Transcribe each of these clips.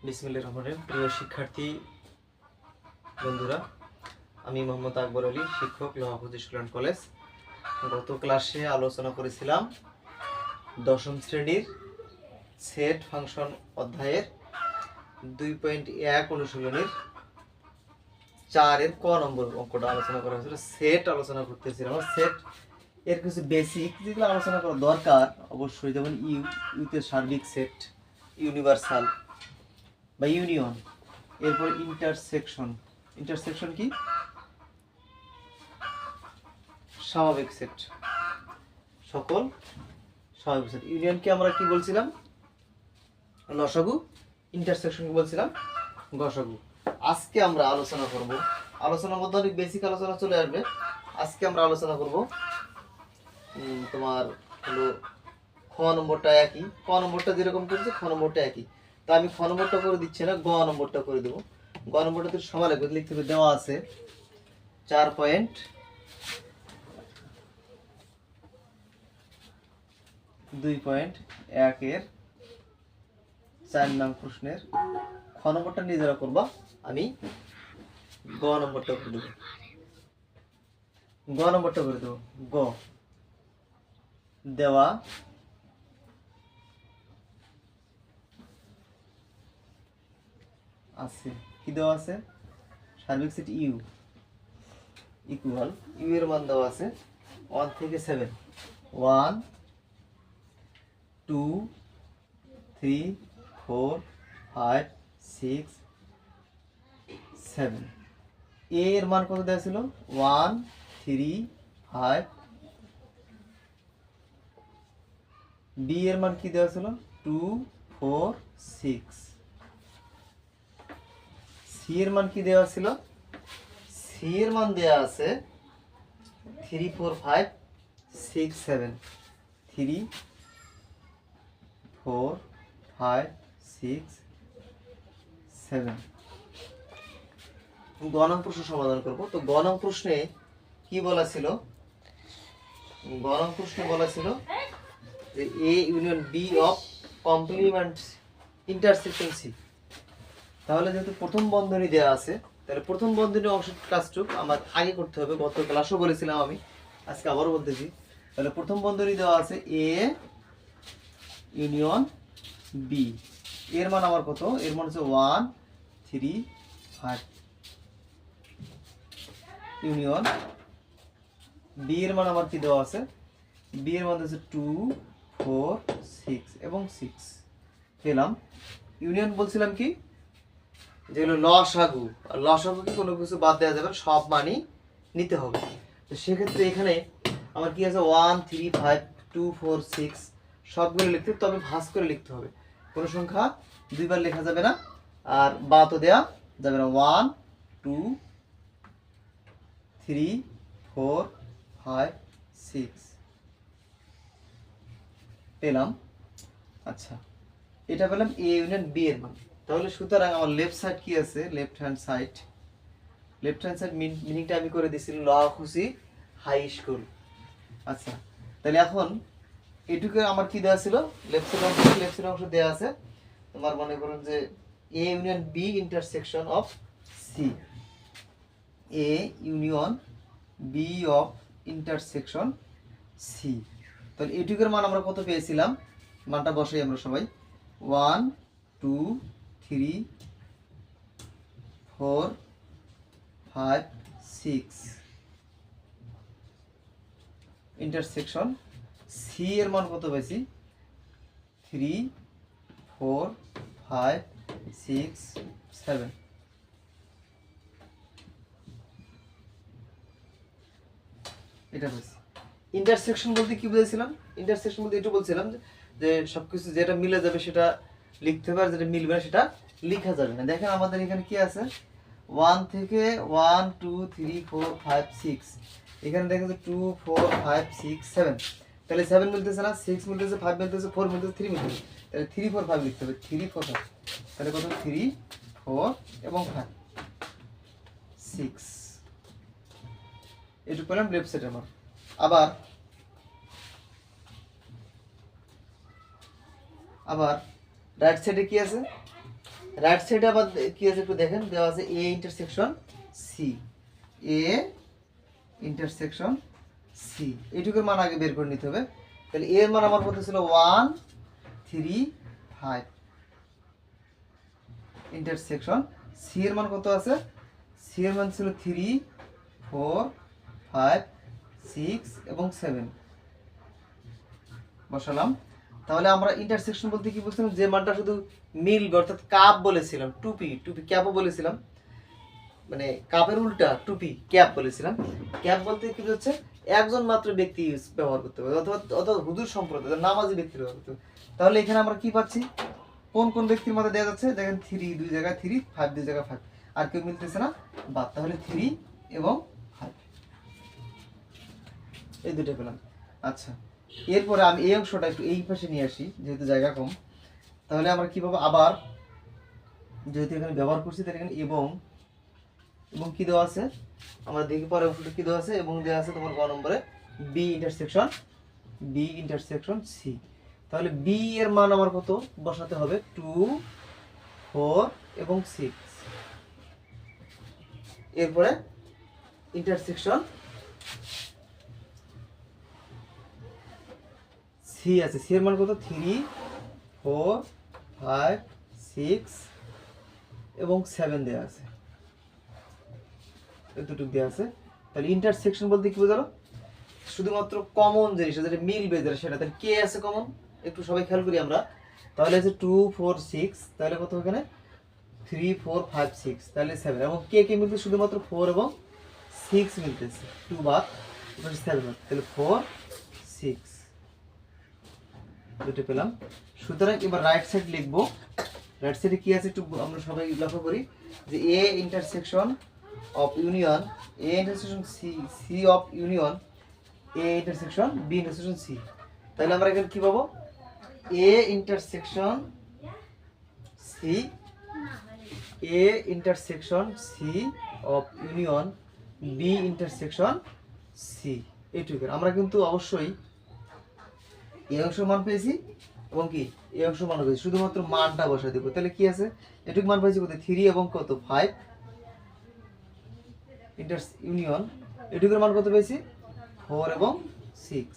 বিসমিল্লাহির রহমানির রহিম। প্রিয় শিক্ষার্থী বন্ধুরা, আমি মোহাম্মদ আকবর আলী, শিক্ষক, লোহাপুর স্টুডেন্ট কলেজ। গত ক্লাসে আলোচনা করেছিলাম দশম শ্রেণীর সেট ফাংশন অধ্যায়ের 2.1 অনুশীলনীর 4-এর ক নম্বর অঙ্কটা আলোচনা করা হয়েছিল। সেট আলোচনা করতেছিলাম। সেট এর কিছু বেসিক যেগুলো আলোচনা করা দরকার অবশ্যই, যেমন ইউতে সার্বিক সেট, ইউনিভার্সাল বা ইউনিয়ন, এরপর ইন্টারসেকশন কি স্বাভাবিক সেট, সকল স্বাভাবিক সেট। ইউনিয়নকে আমরা কি বলছিলাম? লসাগু। ইন্টারসেকশন কি বলছিলাম? গসাগু। আজকে আমরা আলোচনা করব, আলোচনার মধ্যে অনেক বেসিক আলোচনা চলে আসবে। আজকে আমরা আলোচনা করব তোমার হলো খ নম্বরটা একই, ক নম্বরটা যেরকম করেছে খ নম্বরটা একই। তা আমি খ নম্বরটা করে দিচ্ছি না, গ নম্বরটা করে দেবো। গ নম্বরটা তো সমান লাগবে, লিখতে হবে। দেওয়া আছে 4.2.1-এর 4 নং প্রশ্নের খ নম্বরটা নিজেরা করবা, আমি গ নম্বরটা করে দেবো। গ নম্বরটা করে দেবো। গ দেওয়া আছে, কি দেওয়া আছে? সার্বিক সেট ইউ ইকুয়াল, ইউ এর মান দেওয়া আছে 1 থেকে 7, 1 2 3 4 5 6 7। এ এর মান কত দেওয়া ছিল? 1 3 5। বি এর মান কি দেওয়া ছিল? 2 4 6। সি এর মান কি দেওয়া ছিল? সি এর মান দেওয়া আছে 3 4 5 6 7। 3 4 5 6 7। গ নং প্রশ্ন সমাধান করব। তো গ নং প্রশ্নে কি বলা ছিল? গ নং প্রশ্নে বলা ছিল যে A union B of complement intersection C. তাহলে যেহেতু প্রথম বন্ধনী দেওয়া আছে, তাহলে প্রথম বন্ধনীর অংশ কাজটুক আমার আগে করতে হবে। গত ক্লাসও বলেছিলাম আমি, আজকে আবারও বলতেছি। তাহলে প্রথম বন্ধনী দেওয়া আছে এ ইউনিয়ন বি। এর মান আমার কত? এর মান হচ্ছে 1 3 5। ইউনিয়ন বি এর মান আমার কি দেওয়া আছে? বি এর মান হচ্ছে 2 4 6 এবং 6 পেলাম। ইউনিয়ন বলছিলাম কি, যেগুলো লসাগু, আর লসাগু কি কোনো কিছু বাদ দেওয়া যাবে, সব মানই নিতে হবে। তো সেক্ষেত্রে এখানে আমার কি আছে? 1 3 5 2 4 6 সবগুলো লিখতে হবে, তবে ভাঁজ করে লিখতে হবে। কোনো সংখ্যা দুইবার লেখা যাবে না, আর বা তো দেওয়া যাবে না। 1 2 3 4 5 6 পেলাম। আচ্ছা, এটা পেলাম এ ইউনিয়ন বি এর মান। তাহলে সুতরাং আমার লেফট সাইড কি আছে? লেফট হ্যান্ড সাইড মিনিংটা আমি করে দিয়েছি লোহাখুসি হাই স্কুল। আচ্ছা, তাহলে এখন এটুকু আমার কি দেওয়া ছিল? লেফট সাইড অংশ দেওয়া আছে তোমার, মনে করুন যে A union B intersection of C. A union B of intersection C. তাহলে এটুকুর মান আমরা কত পেয়েছিলাম? মানটা বসাই আমরা সবাই। 1 2 3 4 5 6। ইন্টারসেকশন সি এর মান কত পেয়েছি? 3 4 5 6 7। এটা পেয়েছি। ইন্টারসেকশন বলতে কি বুঝেছিলাম? ইন্টারসেকশন বলতে এটা বলছিলাম যে সবকিছু যেটা মিলে যাবে সেটা লিখতে হবে, আর যেটা মিলবে না সেটা লেখা যাবে না। দেখেন আমাদের এখানে কি আছে? 1 থেকে 1 2 3 4 5 6। এখানে দেখেন 2 4 5 6 7। তাহলে 7 মিলতেছে না, 6 মিলতেছে, 5 মিলতেছে, 4 মিলতেছে, 3 মিলতেছে। তাহলে 3 4 5 লিখতে হবে। 3 4 5। তাহলে কত? 3 4 এবং 5 6। এটুকু পেলাম লেফট সাইডের মান। আবার রাইট সাইডে কি আছে? রাইট সাইডে আবার কি আছে একটু দেখেন, দেওয়া আছে A intersection C, A intersection C. এইটুকুর মান আগে বের করে নিতে হবে। তাহলে এর মান আমার কত ছিল? 1 3 5। ইন্টারসেকশন সি এর মান কত আছে? সি এর মান ছিল 3 4 5 6 এবং 7 বসালাম। তাহলে আমরা ইন্টারসেকশন বলতে কি বলছিলাম? যে মানটা শুধু মিলবে, অর্থাৎ কাপ বলেছিলাম, টুপি ক্যাপও বলেছিলাম, মানে কাপের উল্টা টুপি ক্যাপ বলেছিলাম। ক্যাপ বলতে কি হচ্ছে? একজন মাত্র ব্যক্তি ব্যবহার করতে হবে, অথবা হুজুর সম্প্রদায় নামাজি ব্যক্তি ব্যবহার করতে হবে। তাহলে এখানে আমরা কি পাচ্ছি? কোন কোন ব্যক্তির মধ্যে দেওয়া যাচ্ছে? দেখেন 3 দুই জায়গায় 3, 5 দুই জায়গায় 5, আর কেউ মিলতেছে না, বাদ। তাহলে 3 এবং 5 এই দুটো পেলাম। আচ্ছা, এরপরে আমি এই অংশটা একটু এই পাশে নিয়ে আসি, যেহেতু জায়গা কম। তাহলে আমরা কি পাবো? আবার যেহেতু এখানে ব্যবহার করছি, তাহলে এখানে এবং কি দেওয়া আছে? আমরা দেখি পরে অংশটা কি দেওয়া আছে। এবং দেওয়া আছে তোমার গ নম্বরে বি ইন্টারসেকশন সি। তাহলে বি এর মান আমার কত বসাতে হবে? 2 4 এবং 6। এরপরে ইন্টারসেকশন সি আছে, সি এর মান কত? 3 4 5 6 এবং 7 দেওয়া আছে, এতটুকু দেওয়া আছে। তাহলে ইন্টারসেকশন বলতে কি বোঝালো? শুধুমাত্র কমন জিনিস যেটা মিলবে, সেটা। তাহলে কে আছে কমন? একটু সবাই খেয়াল করি আমরা। তাহলে আছে 2 4 6, তাহলে কত এখানে? 3 4 5 6, তাহলে 7। এবং কে মিলতে? শুধুমাত্র 4 এবং 6 মিলতেছে, 2 বাদ 7 বাদ, তাহলে 4 6 দুটো পেলাম। সুতরাং এবার রাইট সাইড লিখবো। রাইট সাইডে কি আছে একটু আমরা সবাই লক্ষ্য করি, যে A intersection of union, A intersection C, C of union A intersection B intersection C. তাহলে আমরা এখানে কি পাবো? A intersection C, A intersection C of union B intersection C. এইটুকু আমরা কিন্তু অবশ্যই এই অংশ মান পেয়েছি এবং কি এই অংশ মান পেয়েছি, শুধুমাত্র মানটা বসাই দেবো। তাহলে কি আছে? এটুকু মান পেয়েছি কত? 3 এবং কত? 5। ইউনিয়ন এটুকুর মান কত পেয়েছি? 4 এবং 6।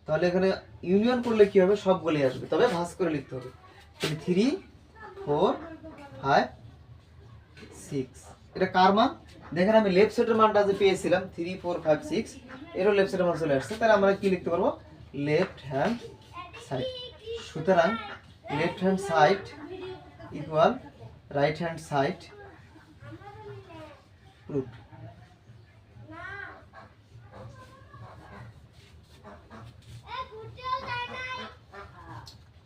তাহলে এখানে ইউনিয়ন করলে কি হবে? সবগুলোই আসবে, তবে ভাঁজ করে লিখতে হবে। তাহলে 3 4 5 6। এটা কার মান? দেখেন আমি লেফট সাইডের মানটা যে পেয়েছিলাম 3 4 5 6, এরও লেফট সাইডের মান চলে আসছে। তাহলে আমরা কি লিখতে পারবো? Left hand side. সুতরাং left hand side equal right hand side proof.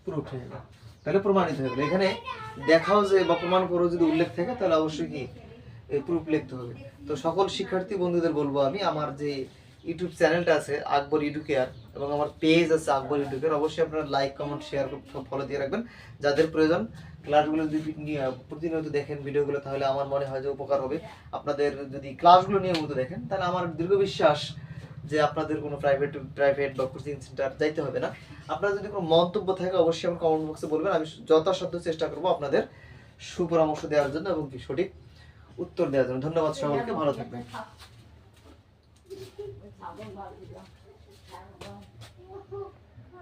Proof হয়ে গেল, তাহলে প্রমাণিত হয়ে গেল। এখানে দেখাও যে বা প্রমাণ করো যদি উল্লেখ থাকে, তাহলে অবশ্যই কি প্রুফ লিখতে হবে। তো সকল শিক্ষার্থী বন্ধুদের বলবো আমি, আমার যে ইউটিউব চ্যানেলটা আছে আকবর এডুকেয়ার, এবং আমার পেজ আছে আকবর এডুকেয়ার, অবশ্যই আপনারা লাইক কমেন্ট শেয়ার ফলো দিয়ে রাখবেন। যাদের প্রয়োজন ক্লাসগুলো যদি প্রতিনিয়ত দেখেন ভিডিওগুলো, তাহলে আমার মনে হয় যে উপকার হবে। আপনাদের যদি ক্লাসগুলো নিয়মিত দেখেন, তাহলে আমার দীর্ঘ বিশ্বাস যে আপনাদের কোনো প্রাইভেট বা কোচিং সেন্টার যাইতে হবে না। আপনার যদি কোনো মন্তব্য থাকে, অবশ্যই আমার কমেন্ট বক্সে বলবেন। আমি যথাসাধ্য চেষ্টা করবো আপনাদের সুপরামর্শ দেওয়ার জন্য এবং কি সঠিক উত্তর দেওয়ার জন্য। ধন্যবাদ সকলকে, ভালো থাকবেন।